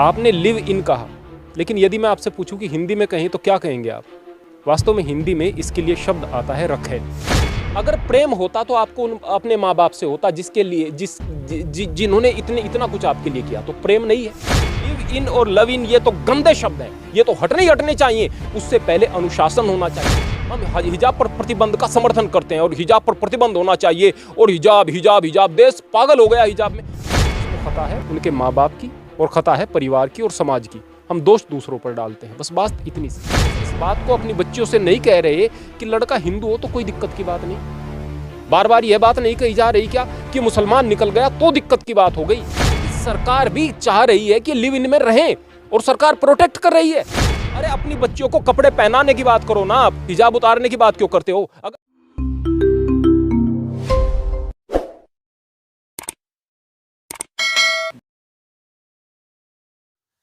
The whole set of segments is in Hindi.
आपने लिव इन कहा, लेकिन यदि मैं आपसे पूछूं कि हिंदी में कहें तो क्या कहेंगे आप? वास्तव में हिंदी में इसके लिए शब्द आता है रखेल। अगर प्रेम होता तो आपको अपने माँ बाप से होता, जिसके लिए जिन्होंने इतना कुछ आपके लिए किया। तो प्रेम नहीं है। लिव इन और लव इन ये तो गंदे शब्द हैं, ये तो हटने चाहिए। उससे पहले अनुशासन होना चाहिए। हम हिजाब पर प्रतिबंध का समर्थन करते हैं और हिजाब पर प्रतिबंध होना चाहिए, और हिजाब देश पागल हो गया हिजाब में। खता है उनके माँ बाप की और खता है परिवार की और समाज की। हम दोष दूसरों पर डालते हैं, बस बात इतनी सी। इस बात को अपनी बच्चियों से नहीं कह रहे कि लड़का हिंदू हो तो कोई दिक्कत की बात नहीं। बार बार यह बात नहीं कही जा रही क्या कि मुसलमान निकल गया तो दिक्कत की बात हो गई। सरकार भी चाह रही है कि लिव इन में रहें और सरकार प्रोटेक्ट कर रही है। अरे अपनी बच्चियों को कपड़े पहनाने की बात करो ना, आप हिजाब उतारने की बात क्यों करते हो?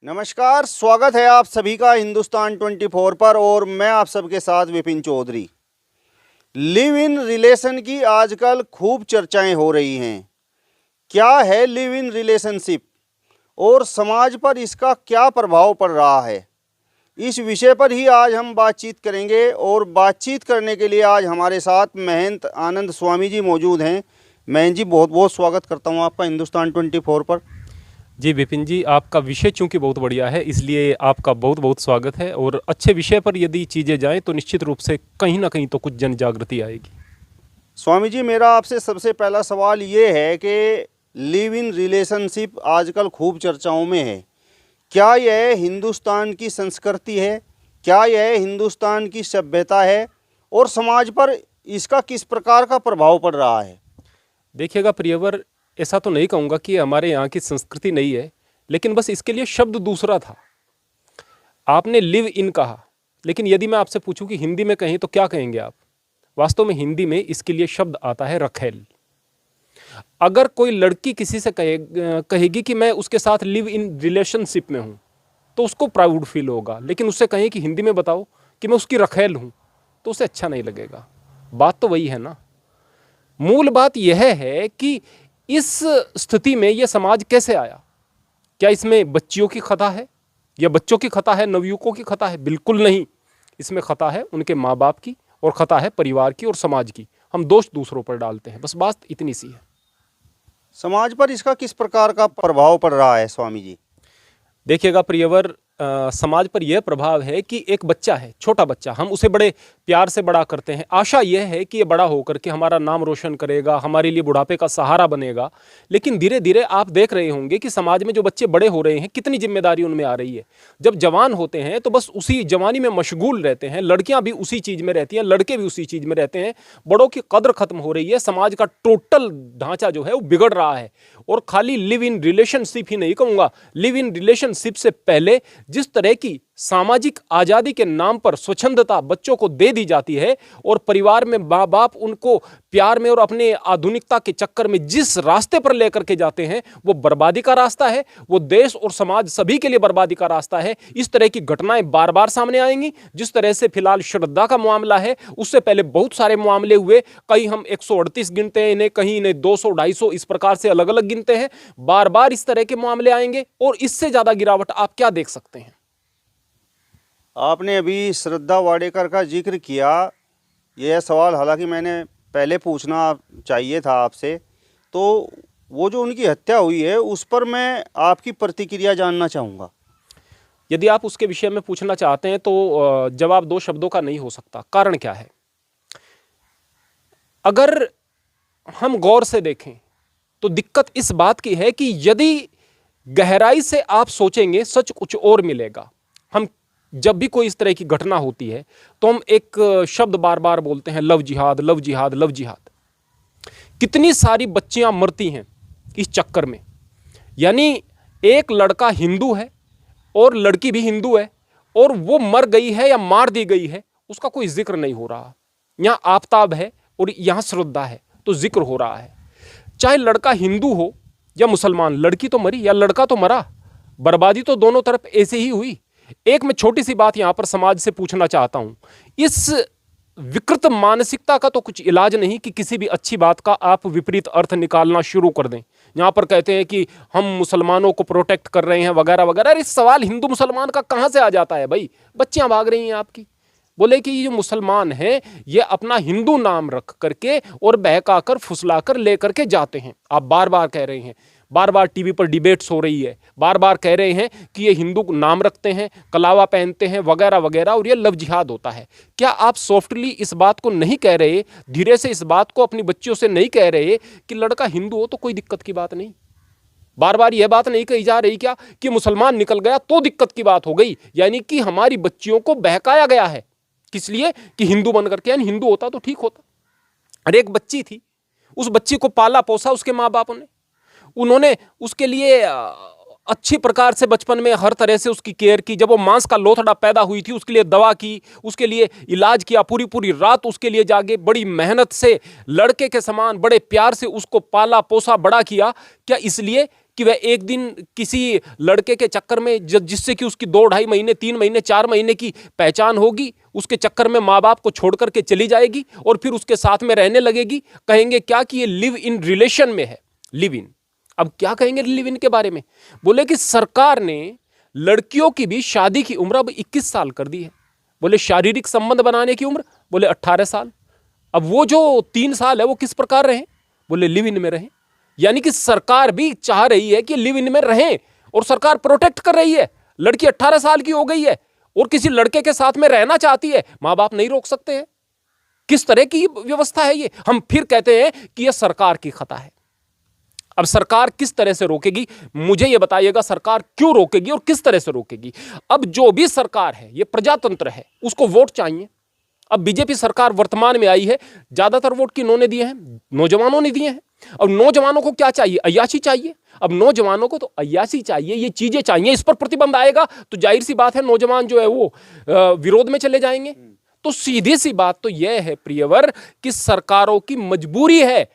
नमस्कार, स्वागत है आप सभी का हिंदुस्तान 24 पर, और मैं आप सबके साथ Vipin Chaudhary. Live in relation की आजकल खूब चर्चाएं हो रही हैं। क्या है लिव इन रिलेशनशिप और समाज पर इसका क्या प्रभाव पड़ रहा है, इस विषय पर ही आज हम बातचीत करेंगे। और बातचीत करने के लिए आज हमारे साथ महंत आनंद स्वामी जी मौजूद हैं। महंत जी, बहुत बहुत स्वागत करता हूं आपका हिंदुस्तान 24 पर। जी विपिन जी, आपका विषय चूंकि बहुत बढ़िया है, इसलिए आपका बहुत बहुत स्वागत है। और अच्छे विषय पर यदि चीज़ें जाएं तो निश्चित रूप से कहीं ना कहीं तो कुछ जन जागृति आएगी। स्वामी जी, मेरा आपसे सबसे पहला सवाल ये है कि लिव इन रिलेशनशिप आजकल खूब चर्चाओं में है। क्या यह हिंदुस्तान की संस्कृति है? क्या यह हिंदुस्तान की सभ्यता है? और समाज पर इसका किस प्रकार का प्रभाव पड़ रहा है? देखिएगा प्रियवर, ऐसा तो नहीं कहूँगा कि हमारे यहाँ की संस्कृति नहीं है, लेकिन बस इसके लिए शब्द दूसरा था। आपने लिव इन कहा, लेकिन यदि मैं आपसे पूछूं कि हिंदी में कहें तो क्या कहेंगे आप? वास्तव में हिंदी में इसके लिए शब्द आता है रखेल। अगर कोई लड़की किसी से कहेगी कि मैं उसके साथ लिव इन रिलेशनशिप में हूँ तो उसको प्राउड फील होगा, लेकिन उससे कहें कि हिंदी में बताओ कि मैं उसकी रखेल हूँ तो उसे अच्छा नहीं लगेगा। बात तो वही है ना। मूल बात यह है कि इस स्थिति में यह समाज कैसे आया? क्या इसमें बच्चियों की खता है या बच्चों की खता है, नवयुवकों की खता है? बिल्कुल नहीं। इसमें खता है उनके माँ बाप की और खता है परिवार की और समाज की। हम दोष दूसरों पर डालते हैं, बस बात इतनी सी है। समाज पर इसका किस प्रकार का प्रभाव पड़ रहा है स्वामी जी? देखिएगा प्रियवर, समाज पर यह प्रभाव है कि एक बच्चा है, छोटा बच्चा, हम उसे बड़े प्यार से बड़ा करते हैं। आशा यह है कि ये बड़ा होकर के हमारा नाम रोशन करेगा, हमारे लिए बुढ़ापे का सहारा बनेगा। लेकिन धीरे धीरे आप देख रहे होंगे कि समाज में जो बच्चे बड़े हो रहे हैं, कितनी जिम्मेदारी उनमें आ रही है। जब जवान होते हैं तो बस उसी जवानी में मशगूल रहते हैं। लड़कियां भी उसी चीज़ में रहती हैं, लड़के भी उसी चीज़ में रहते हैं। बड़ों की कद्र खत्म हो रही है। समाज का टोटल ढांचा जो है वो बिगड़ रहा है। और खाली लिव इन रिलेशनशिप ही नहीं कहूँगा, लिव इन रिलेशनशिप से पहले जिस तरह की सामाजिक आजादी के नाम पर स्वच्छंदता बच्चों को दे दी जाती है और परिवार में माँ बाप उनको प्यार में और अपने आधुनिकता के चक्कर में जिस रास्ते पर लेकर के जाते हैं, वो बर्बादी का रास्ता है। वो देश और समाज सभी के लिए बर्बादी का रास्ता है। इस तरह की घटनाएं बार बार सामने आएंगी। जिस तरह से फिलहाल श्रद्धा का मामला है, उससे पहले बहुत सारे मामले हुए। कहीं हम 138 गिनते हैं इन्हें, कहीं इन्हें 200 250 इस प्रकार से अलग अलग गिनते हैं। बार बार इस तरह के मामले आएंगे और इससे ज्यादा गिरावट आप क्या देख सकते हैं? आपने अभी श्रद्धा वाडेकर का जिक्र किया। यह सवाल हालांकि मैंने पहले पूछना चाहिए था आपसे। तो वो जो उनकी हत्या हुई है उस पर मैं आपकी प्रतिक्रिया जानना चाहूँगा। यदि आप उसके विषय में पूछना चाहते हैं तो जवाब दो शब्दों का नहीं हो सकता। कारण क्या है? अगर हम गौर से देखें तो दिक्कत इस बात की है कि यदि गहराई से आप सोचेंगे, सच कुछ और मिलेगा। हम जब भी कोई इस तरह की घटना होती है तो हम एक शब्द बार बार बोलते हैं, लव जिहाद, लव जिहाद, लव जिहाद। कितनी सारी बच्चियां मरती हैं इस चक्कर में। यानी एक लड़का हिंदू है और लड़की भी हिंदू है और वो मर गई है या मार दी गई है, उसका कोई जिक्र नहीं हो रहा। यहाँ आफताब है और यहाँ श्रद्धा है तो जिक्र हो रहा है। चाहे लड़का हिंदू हो या मुसलमान, लड़की तो मरी या लड़का तो मरा, बर्बादी तो दोनों तरफ ऐसे ही हुई। एक मैं छोटी सी बात यहां पर समाज से पूछना चाहता हूं। इस विकृत मानसिकता का तो कुछ इलाज नहीं कि किसी भी अच्छी बात का आप विपरीत अर्थ निकालना शुरू कर दें। यहाँ पर कहते हैं कि हम मुसलमानों को प्रोटेक्ट कर रहे हैं वगैरह वगैरह। अरे सवाल हिंदू मुसलमान का कहाँ से आ जाता है भाई? बच्चियां भाग रही हैं आपकी। बोले कि ये जो मुसलमान हैं ये अपना हिंदू नाम रख करके और बहका कर फुसला कर ले करके जाते हैं। आप बार बार कह रहे हैं, बार बार टीवी पर डिबेट्स हो रही है, बार बार कह रहे हैं कि ये हिंदू नाम रखते हैं, कलावा पहनते हैं वगैरह वगैरह और ये लव जिहाद होता है। क्या आप सॉफ्टली इस बात को नहीं कह रहे, धीरे से इस बात को अपनी बच्चियों से नहीं कह रहे कि लड़का हिंदू हो तो कोई दिक्कत की बात नहीं? बार बार यह बात नहीं कही जा रही क्या कि मुसलमान निकल गया तो दिक्कत की बात हो गई? यानी कि हमारी बच्चियों को बहकाया गया है, किस लिए? कि हिंदू बन करके, यानी हिंदू होता तो ठीक होता। अरे एक बच्ची थी, उस बच्ची को पाला पोसा उसके माँ बापों ने, उन्होंने उसके लिए अच्छी प्रकार से बचपन में हर तरह से उसकी केयर की। जब वो मांस का लोथड़ा पैदा हुई थी उसके लिए दवा की, उसके लिए इलाज किया, पूरी पूरी रात उसके लिए जागे, बड़ी मेहनत से लड़के के समान बड़े प्यार से उसको पाला पोसा बड़ा किया। क्या इसलिए कि वह एक दिन किसी लड़के के चक्कर में जिससे कि उसकी 2-2.5 महीने 3 महीने 4 महीने की पहचान होगी, उसके चक्कर में माँ बाप को छोड़ करके चली जाएगी और फिर उसके साथ में रहने लगेगी? कहेंगे क्या कि ये लिव इन रिलेशन में है, लिव इन। अब क्या कहेंगे लिव इन के बारे में? बोले कि सरकार ने लड़कियों की भी शादी की उम्र अब 21 साल कर दी है। बोले शारीरिक संबंध बनाने की उम्र, बोले 18 साल। अब वो जो 3 साल है वो किस प्रकार रहें? बोले लिव इन में रहें। यानी कि सरकार भी चाह रही है कि लिव इन में रहें और सरकार प्रोटेक्ट कर रही है। लड़की 18 साल की हो गई है और किसी लड़के के साथ में रहना चाहती है, माँ बाप नहीं रोक सकते हैं। किस तरह की व्यवस्था है ये? हम फिर कहते हैं कि यह सरकार की खता है। अब सरकार किस तरह से रोकेगी, मुझे यह बताइएगा, सरकार क्यों रोकेगी और किस तरह से रोकेगी? अब जो भी सरकार है ये प्रजातंत्र है, उसको वोट चाहिए। अब बीजेपी सरकार वर्तमान में आई है, ज्यादातर वोट किन्होंने दिए हैं? नौजवानों ने दिए हैं। अब नौजवानों को क्या चाहिए? अय्याशी चाहिए। अब नौजवानों को तो अय्याशी चाहिए, ये चीजें चाहिए, इस पर प्रतिबंध आएगा तो जाहिर सी बात है नौजवान जो है वो विरोध में चले जाएंगे। तो सीधी सी बात तो यह है प्रियवर कि सरकारों की मजबूरी है,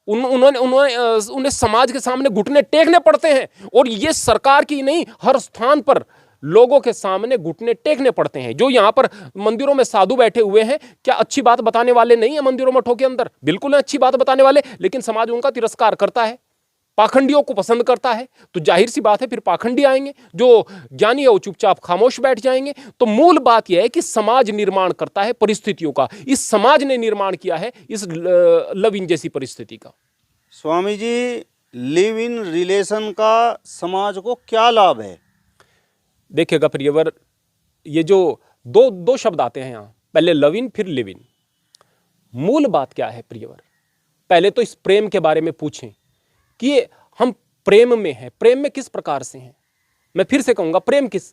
उन्हें समाज के सामने घुटने टेकने पड़ते हैं। और ये सरकार की नहीं, हर स्थान पर लोगों के सामने घुटने टेकने पड़ते हैं। जो यहाँ पर मंदिरों में साधु बैठे हुए हैं, क्या अच्छी बात बताने वाले नहीं है? मंदिरों मठों के अंदर बिल्कुल अच्छी बात बताने वाले, लेकिन समाज उनका तिरस्कार करता है, पाखंडियों को पसंद करता है। तो जाहिर सी बात है फिर पाखंडी आएंगे, जो ज्ञानी है वो चुपचाप खामोश बैठ जाएंगे। तो मूल बात यह है कि समाज निर्माण करता है परिस्थितियों का। इस समाज ने निर्माण किया है इस लव इन जैसी परिस्थिति का। Swami ji, live in relation का समाज को क्या लाभ है? देखिएगा प्रियवर, ये जो दो शब्द आते हैं यहाँ, पहले लव इन फिर लिव इन। मूल बात क्या है प्रियवर? पहले तो इस प्रेम के बारे में पूछें कि हम प्रेम में हैं, प्रेम में किस प्रकार से हैं। मैं फिर से कहूंगा, प्रेम किस,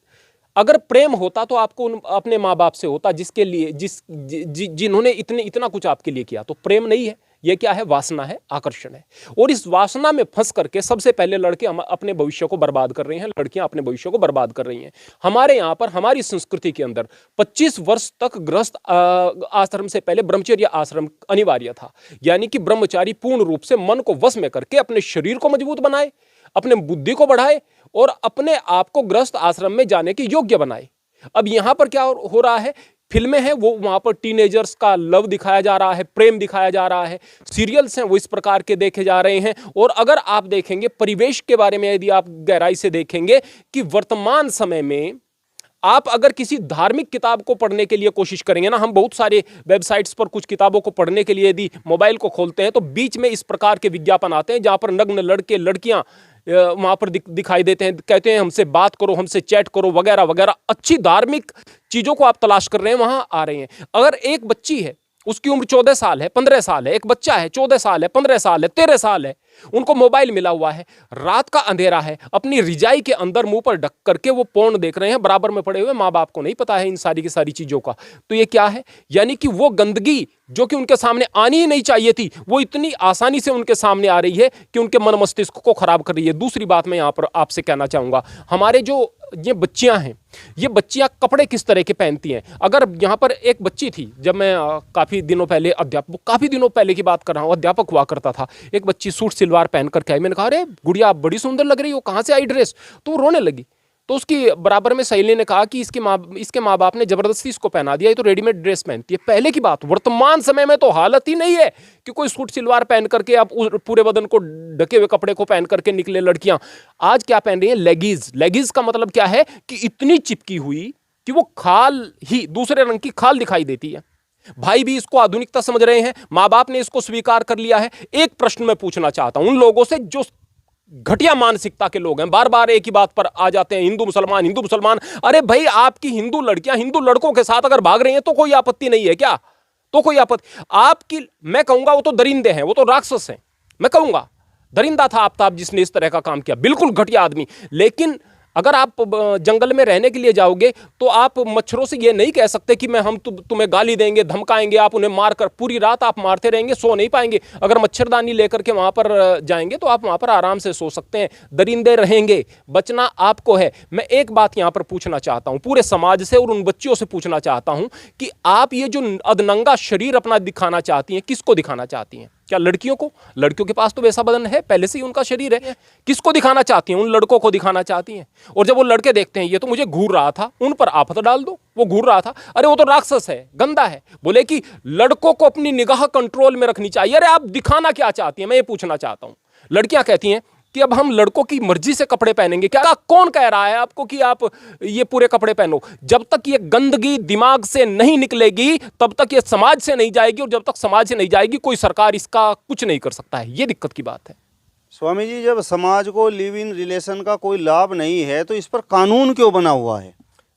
अगर प्रेम होता तो आपको अपने माँ बाप से होता, जिसके लिए जिन्होंने इतना कुछ आपके लिए किया। तो प्रेम नहीं है, ये क्या है? वासना है, आकर्षण है। और इस वासना में फंस करके सबसे पहले लड़के अपने भविष्य को बर्बाद कर रहे हैं, लड़कियां अपने भविष्य को बर्बाद कर रही हैं। हमारे यहाँ पर हमारी संस्कृति के अंदर 25 वर्ष तक गृहस्थ आश्रम से पहले ब्रह्मचर्य आश्रम अनिवार्य था। यानी कि ब्रह्मचारी पूर्ण रूप से मन को वश में करके अपने शरीर को मजबूत बनाए, अपने बुद्धि को बढ़ाए और अपने आप को गृहस्थ आश्रम में जाने के योग्य बनाए। अब यहाँ पर क्या हो रहा है? फिल्में हैं वो वहां पर टीनेजर्स का लव दिखाया जा रहा है, प्रेम दिखाया जा रहा है, सीरियल्स हैं वो इस प्रकार के देखे जा रहे हैं। और अगर आप देखेंगे परिवेश के बारे में, यदि आप गहराई से देखेंगे कि वर्तमान समय में आप अगर किसी धार्मिक किताब को पढ़ने के लिए कोशिश करेंगे ना, हम बहुत सारे वेबसाइट्स पर कुछ किताबों को पढ़ने के लिए यदि मोबाइल को खोलते हैं तो बीच में इस प्रकार के विज्ञापन आते हैं जहां पर नग्न लड़के लड़कियां वहां पर दिखाई देते हैं, कहते हैं हमसे बात करो, हमसे चैट करो वगैरह वगैरह। अच्छी धार्मिक चीजों को आप तलाश कर रहे हैं, वहां आ रहे हैं। अगर एक बच्ची है, उसकी उम्र 14 साल है, 15 साल है, एक बच्चा है 14 साल है, 15 साल है, 13 साल है, उनको मोबाइल मिला हुआ है, रात का अंधेरा है, अपनी रिजाई के अंदर मुंह पर ढक करके वो पोर्न देख रहे हैं, बराबर में पड़े हुए, माँ बाप को नहीं पता है इन सारी की सारी चीजों का। तो ये क्या है? यानी कि वो गंदगी जो कि उनके सामने आनी ही नहीं चाहिए थी, वो इतनी आसानी से उनके सामने आ रही है कि उनके मन मस्तिष्क को खराब कर रही है। दूसरी बात मैं यहाँ पर आपसे कहना चाहूंगा, हमारे जो ये बच्चियां हैं, ये बच्चियां कपड़े किस तरह के पहनती हैं। अगर यहाँ पर एक बच्ची थी, जब मैं काफ़ी दिनों पहले की बात कर रहा हूँ, अध्यापक हुआ करता था, एक बच्ची सूट सलवार पहन कर के आई। मैंने कहा अरे गुड़िया आप बड़ी सुंदर लग रही हो, कहाँ से आई ड्रेस? तो वो रोने लगी। तो उसकी बराबर में सहेली ने कहा कि इसके माँ बाप ने जबरदस्ती इसको पहना दिया, ये तो रेडीमेड ड्रेस पहनती है। पहले की बात, वर्तमान समय में तो हालत ही नहीं है कि कोई सूट सलवार पहन करके आप पूरे बदन को ढके हुए कपड़े को पहन करके निकले लड़कियां। आज क्या पहन रही है? लेगीज। लेगीज का मतलब क्या है कि इतनी चिपकी हुई कि वो खाल ही दूसरे रंग की खाल दिखाई देती है। भाई भी इसको आधुनिकता समझ रहे हैं, माँ बाप ने इसको स्वीकार कर लिया है। एक प्रश्न मैं पूछना चाहता हूं उन लोगों से जो घटिया मानसिकता के लोग हैं, बार बार एक ही बात पर आ जाते हैं, हिंदू मुसलमान हिंदू मुसलमान। अरे भाई, आपकी हिंदू लड़कियां हिंदू लड़कों के साथ अगर भाग रही हैं तो कोई आपत्ति नहीं है क्या? तो कोई आपत्ति? आपकी, मैं कहूंगा वो तो दरिंदे हैं, वो तो राक्षस हैं। मैं कहूंगा दरिंदा था आफ्ताब जिसने इस तरह का काम किया, बिल्कुल घटिया आदमी। लेकिन अगर आप जंगल में रहने के लिए जाओगे तो आप मच्छरों से ये नहीं कह सकते कि हम तुम्हें गाली देंगे, धमकाएंगे, आप उन्हें मारकर पूरी रात आप मारते रहेंगे, सो नहीं पाएंगे। अगर मच्छरदानी लेकर के वहां पर जाएंगे तो आप वहां पर आराम से सो सकते हैं। दरिंदे रहेंगे, बचना आपको है। मैं एक बात यहां पर पूछना चाहता हूं पूरे समाज से और उन बच्चियों से पूछना चाहता हूं कि आप ये जो अधनंगा शरीर अपना दिखाना चाहती हैं, किसको दिखाना चाहती हैं? क्या लड़कियों को? लड़कियों के पास तो वैसा बदन है, पहले से ही उनका शरीर है। किसको दिखाना चाहती हैं? उन लड़कों को दिखाना चाहती हैं। और जब वो लड़के देखते हैं ये तो मुझे घूर रहा था, उन पर आफत डाल दो, वो घूर रहा था, अरे वो तो राक्षस है, गंदा है। बोले कि लड़कों को अपनी निगाह कंट्रोल में रखनी चाहिए। अरे आप दिखाना क्या चाहती हैं? मैं ये पूछना चाहता हूं। लड़कियां कहती हैं कि अब हम लड़कों की मर्जी से कपड़े पहनेंगे। क्या कौन कह रहा है आपको कि आप ये पूरे कपड़े पहनो? जब तक ये गंदगी दिमाग से नहीं निकलेगी तब तक ये समाज से नहीं जाएगी, और जब तक समाज से नहीं जाएगी कोई सरकार इसका कुछ नहीं कर सकता है। ये दिक्कत की बात है। स्वामी जी, जब समाज को लिव इन रिलेशन का कोई लाभ नहीं है तो इस पर कानून क्यों बना हुआ है?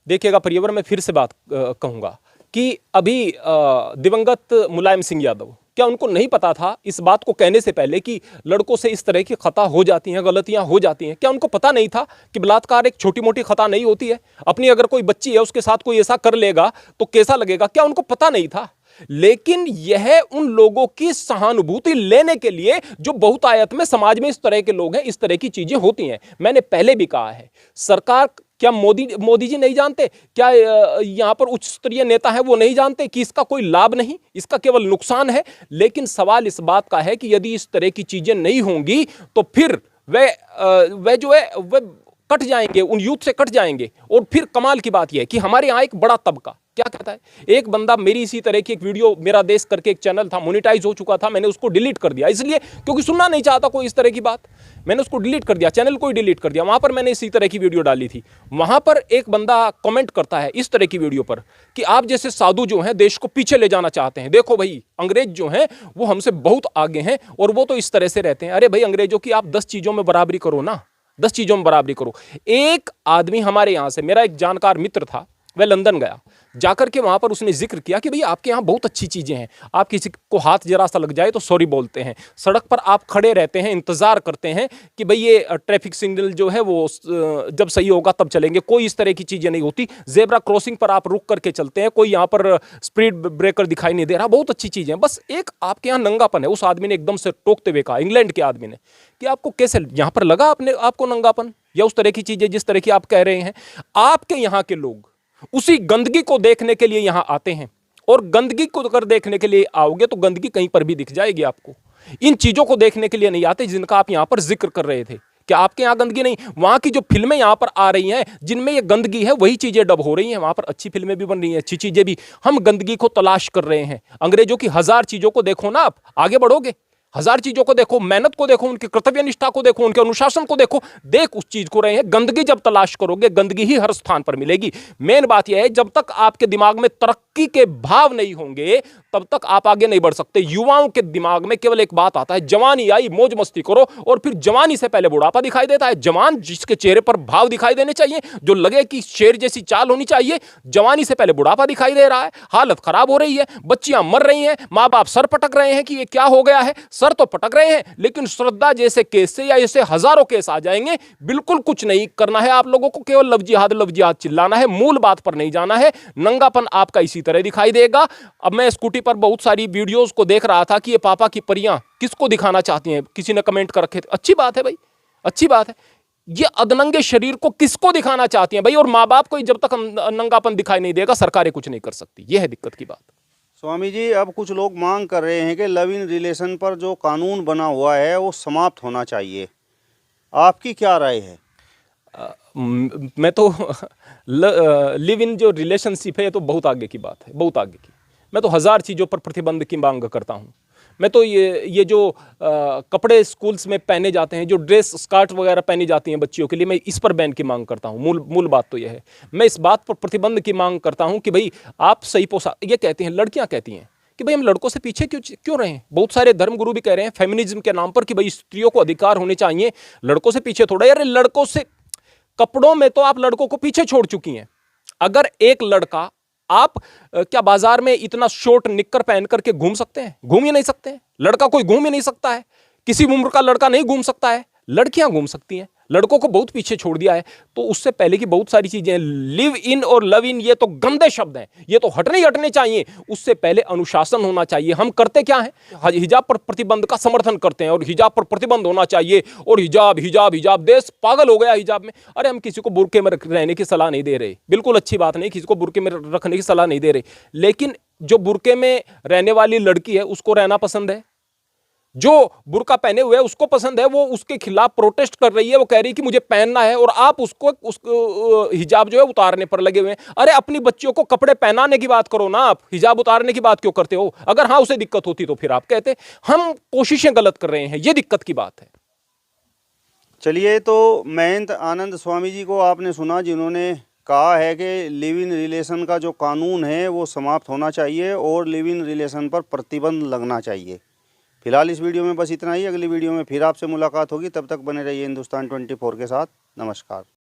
देखिएगा परिवार, मैं फिर से बात कहूंगा कि अभी दिवंगत मुलायम सिंह यादव, क्या उनको नहीं पता था इस बात को कहने से पहले कि लड़कों से इस तरह की खता हो जाती हैं, गलतियां हो जाती हैं? क्या उनको पता नहीं था कि बलात्कार एक छोटी मोटी खता नहीं होती है? अपनी अगर कोई बच्ची है उसके साथ कोई ऐसा कर लेगा तो कैसा लगेगा? क्या उनको पता नहीं था? लेकिन यह उन लोगों की सहानुभूति लेने के लिए जो बहुतायत में समाज में इस तरह के लोग हैं, इस तरह की चीजें होती हैं। मैंने पहले भी कहा है, सरकार, क्या मोदी जी नहीं जानते? क्या यहां पर उच्च स्तरीय नेता है वो नहीं जानते कि इसका कोई लाभ नहीं, इसका केवल नुकसान है? लेकिन सवाल इस बात का है कि यदि इस तरह की चीजें नहीं होंगी तो फिर वे जो है वह कट जाएंगे, उन यूथ से कट जाएंगे। और फिर कमाल की बात यह है कि हमारे यहाँ एक बड़ा तबका क्या कहता है, एक बंदा, मेरी इसी तरह की एक वीडियो, मेरा देश करके एक चैनल था, मोनेटाइज हो चुका था, मैंने उसको डिलीट कर दिया, इसलिए क्योंकि सुनना नहीं चाहता कोई इस तरह की बात। मैंने उसको डिलीट कर दिया, चैनल को ही डिलीट कर दिया। वहां पर मैंने इसी तरह की वीडियो डाली थी। वहां पर एक बंदा कमेंट करता है इस तरह की वीडियो पर कि आप जैसे साधु जो हैं देश को पीछे ले जाना चाहते हैं। देखो भाई, अंग्रेज जो हैं वो हमसे बहुत आगे हैं और वो तो इस तरह से रहते हैं। अरे भाई, अंग्रेजों की आप 10 चीजों में बराबरी करो ना, 10 चीजों में बराबरी करो। एक आदमी हमारे यहां से, मेरा एक जानकार मित्र था, वह लंदन गया, जाकर के वहां पर उसने जिक्र किया कि भाई आपके यहाँ बहुत अच्छी चीजें हैं, आप किसी को हाथ जरा सा लग जाए तो सॉरी बोलते हैं, सड़क पर आप खड़े रहते हैं, इंतजार करते हैं कि भाई ये ट्रैफिक सिग्नल जो है वो जब सही होगा तब चलेंगे, कोई इस तरह की चीजें नहीं होती, जेब्रा क्रॉसिंग पर आप रुक करके चलते हैं, कोई यहाँ पर स्पीड ब्रेकर दिखाई नहीं दे रहा, बहुत अच्छी चीजें हैं। बस एक आपके यहाँ नंगापन है। उस आदमी ने एकदम से टोकते हुए कहा, इंग्लैंड के आदमी ने, कि आपको कैसे यहाँ पर लगा आपको नंगापन या उस तरह की चीजें जिस तरह की आप कह रहे हैं? आपके यहाँ के लोग उसी गंदगी को देखने के लिए यहां आते हैं, और गंदगी को अगर देखने के लिए आओगे तो गंदगी कहीं पर भी दिख जाएगी आपको। इन चीजों को देखने के लिए नहीं आते जिनका आप यहां पर जिक्र कर रहे थे। क्या आपके यहां गंदगी नहीं? वहां की जो फिल्में यहां पर आ रही हैं जिनमें ये गंदगी है, वही चीजें डब हो रही हैं। वहां पर अच्छी फिल्में भी बन रही हैं, अच्छी चीजें भी। हम गंदगी को तलाश कर रहे हैं। अंग्रेजों की 1000 चीजों को देखो ना, आप आगे बढ़ोगे। 1000 चीजों को देखो, मेहनत को देखो, उनकी कर्तव्य निष्ठा को देखो, उनके अनुशासन को देखो, देख उस चीज को रहे हैं। गंदगी जब तलाश करोगे, गंदगी ही हर स्थान पर मिलेगी। मेन बात यह है, जब तक आपके दिमाग में तरक्की के भाव नहीं होंगे तब तक आप आगे नहीं बढ़ सकते। युवाओं के दिमाग में केवल एक बात आता है, जवानी आई, मौज मस्ती करो, और फिर जवानी से पहले बुढ़ापा दिखाई देता है। जवान जिसके चेहरे पर भाव दिखाई देने चाहिए, जो लगे कि शेर जैसी चाल होनी चाहिए, जवानी से पहले बुढ़ापा दिखाई दे रहा है। हालत खराब हो रही है, बच्चियां मर रही हैं, माँ बाप सर पटक रहे हैं कि ये क्या हो गया है। सर तो पटक रहे हैं, लेकिन श्रद्धा जैसे केस से या ऐसे हजारों केस आ जाएंगे। बिल्कुल कुछ नहीं करना है आप लोगों को, केवल लव जिहाद चिल्लाना है, मूल बात पर नहीं जाना है। नंगापन आपका इसी तरह दिखाई देगा। अब मैं स्कूटी पर बहुत सारी वीडियोस को देख रहा था कि ये पापा की परियां किसको दिखाना चाहती हैं। किसी ने कमेंट कर रखे थे, अच्छी बात है भाई, अच्छी बात है। ये अधनंगे शरीर को किसको दिखाना चाहती हैं भाई? और माँ बाप को जब तक नंगापन दिखाई नहीं देगा, सरकारें कुछ नहीं कर सकती। यह है दिक्कत की बात। स्वामी जी, अब कुछ लोग मांग कर रहे हैं कि लव इन रिलेशन पर जो कानून बना हुआ है वो समाप्त होना चाहिए। आपकी क्या राय है? मैं तो लिव इन जो रिलेशनशिप है ये तो बहुत आगे की बात है, बहुत आगे की। मैं तो 1000 चीज़ों पर प्रतिबंध की मांग करता हूँ। मैं तो ये जो कपड़े स्कूल्स में पहने जाते हैं, जो ड्रेस स्कर्ट वगैरह पहनी जाती हैं बच्चियों के लिए, मैं इस पर बैन की मांग करता हूँ। मूल बात तो यह है। मैं इस बात पर प्रतिबंध की मांग करता हूँ कि भाई आप सही पोशाक, ये कहती हैं लड़कियाँ कहती हैं कि भाई हम लड़कों से पीछे क्यों रहे हैं। बहुत सारे धर्मगुरु भी कह रहे हैं फेमिनिज्म के नाम पर कि भाई स्त्रियों को अधिकार होने चाहिए, लड़कों से पीछे थोड़ा। यार लड़कों से कपड़ों में तो आप लड़कों को पीछे छोड़ चुकी हैं। अगर एक लड़का, आप क्या बाजार में इतना शॉर्ट निक्कर पहन करके घूम सकते हैं? घूम ही नहीं सकते हैं। लड़का कोई घूम ही नहीं सकता है, किसी उम्र का लड़का नहीं घूम सकता है, लड़कियां घूम सकती हैं। लड़कों को बहुत पीछे छोड़ दिया है। तो उससे पहले की बहुत सारी चीजें, लिव इन और लव इन, ये तो गंदे शब्द हैं, ये तो हटने चाहिए। उससे पहले अनुशासन होना चाहिए। हम करते क्या है, हिजाब पर प्रतिबंध का समर्थन करते हैं और हिजाब पर प्रतिबंध होना चाहिए, और हिजाब हिजाब हिजाब, देश पागल हो गया हिजाब में। अरे हम किसी को बुर्के में रहने की सलाह नहीं दे रहे, बिल्कुल अच्छी बात नहीं, किसी को बुर्के में रखने की सलाह नहीं दे रहे, लेकिन जो बुर्के में रहने वाली लड़की है उसको रहना पसंद है, जो बुर्का पहने हुए है उसको पसंद है, वो उसके खिलाफ प्रोटेस्ट कर रही है, वो कह रही है कि मुझे पहनना है, और आप उसको हिजाब जो है उतारने पर लगे हुए हैं। अरे अपनी बच्चियों को कपड़े पहनाने की बात करो ना, आप हिजाब उतारने की बात क्यों करते हो? अगर हाँ उसे दिक्कत होती तो फिर आप कहते हम कोशिशें गलत कर रहे हैं, ये दिक्कत की बात है। चलिए, तो महंत आनंद स्वामी जी को आपने सुना, जिन्होंने कहा है कि लिव इन रिलेशन का जो कानून है वो समाप्त होना चाहिए और लिव इन रिलेशन पर प्रतिबंध लगना चाहिए। फिलहाल इस वीडियो में बस इतना ही। अगली वीडियो में फिर आपसे मुलाकात होगी, तब तक बने रहिए हिंदुस्तान 24 के साथ। नमस्कार।